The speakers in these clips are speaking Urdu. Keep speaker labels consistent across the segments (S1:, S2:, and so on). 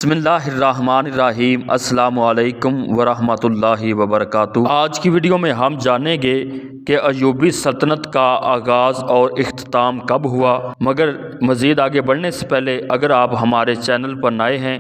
S1: بسم اللہ الرحمن الرحیم۔ السلام علیکم ورحمۃ اللہ وبرکاتہ۔ آج کی ویڈیو میں ہم جانیں گے کہ ایوبی سلطنت کا آغاز اور اختتام کب ہوا، مگر مزید آگے بڑھنے سے پہلے اگر آپ ہمارے چینل پر نئے ہیں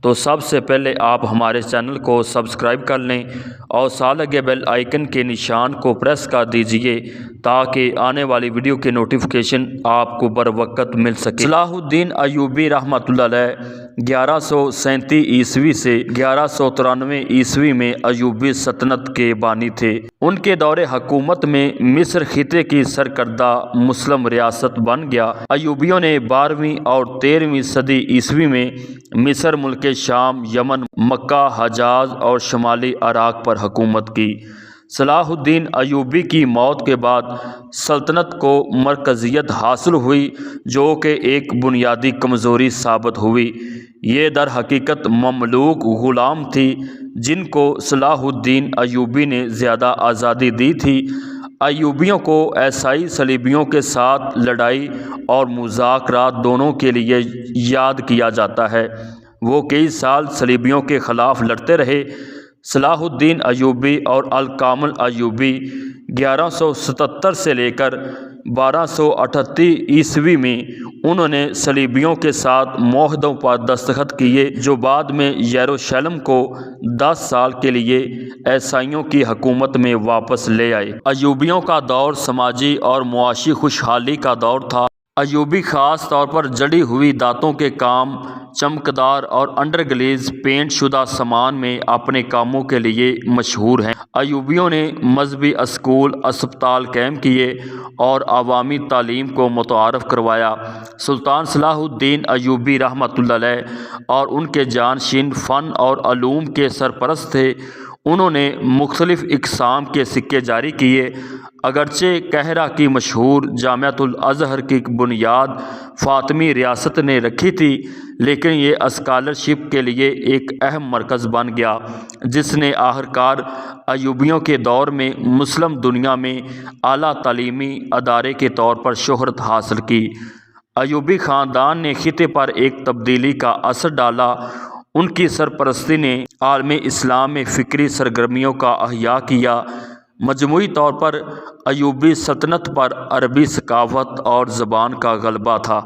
S1: تو سب سے پہلے آپ ہمارے چینل کو سبسکرائب کر لیں اور ساتھ لگے بیل آئیکن کے نشان کو پریس کر دیجئے تاکہ آنے والی ویڈیو کے نوٹیفیکیشن آپ کو بر وقت مل سکے۔ صلاح الدین ایوبی رحمۃ اللہ علیہ 1137 عیسوی سے 1193 عیسوی میں ایوبی سلطنت کے بانی تھے۔ ان کے دور حکومت میں مصر خطے کی سرکردہ مسلم ریاست بن گیا۔ ایوبیوں نے 12ویں اور 13ویں صدی عیسوی میں مصر، ملک شام، یمن، مکہ، حجاز اور شمالی عراق پر حکومت کی۔ صلاح الدین ایوبی کی موت کے بعد سلطنت کو مرکزیت حاصل ہوئی، جو کہ ایک بنیادی کمزوری ثابت ہوئی۔ یہ در حقیقت مملوک غلام تھی جن کو صلاح الدین ایوبی نے زیادہ آزادی دی تھی۔ ایوبیوں کو عیسائی صلیبیوں کے ساتھ لڑائی اور مذاکرات دونوں کے لیے یاد کیا جاتا ہے۔ وہ کئی سال صلیبیوں کے خلاف لڑتے رہے۔ صلاح الدین ایوبی اور الکامل ایوبی 1177 سے لے کر 1238 عیسوی میں انہوں نے صلیبیوں کے ساتھ معاہدوں پر دستخط کیے، جو بعد میں یروشلم کو 10 سال کے لیے عیسائیوں کی حکومت میں واپس لے آئے۔ ایوبیوں کا دور سماجی اور معاشی خوشحالی کا دور تھا۔ ایوبی خاص طور پر جڑی ہوئی دھاتوں کے کام، چمکدار اور انڈر گلیز پینٹ شدہ سامان میں اپنے کاموں کے لیے مشہور ہیں۔ ایوبیوں نے مذہبی اسکول، اسپتال قائم کیے اور عوامی تعلیم کو متعارف کروایا۔ سلطان صلاح الدین ایوبی رحمۃ اللہ علیہ اور ان کے جانشین فن اور علوم کے سرپرست تھے۔ انہوں نے مختلف اقسام کے سکے جاری کیے۔ اگرچہ قاہرہ کی مشہور جامعۃ الازہر کی بنیاد فاطمی ریاست نے رکھی تھی، لیکن یہ اسکالرشپ کے لیے ایک اہم مرکز بن گیا، جس نے آخرکار ایوبیوں کے دور میں مسلم دنیا میں اعلیٰ تعلیمی ادارے کے طور پر شہرت حاصل کی۔ ایوبی خاندان نے خطے پر ایک تبدیلی کا اثر ڈالا۔ ان کی سرپرستی نے عالم اسلام میں فکری سرگرمیوں کا احیاء کیا۔ مجموعی طور پر ایوبی سلطنت پر عربی ثقافت اور زبان کا غلبہ تھا۔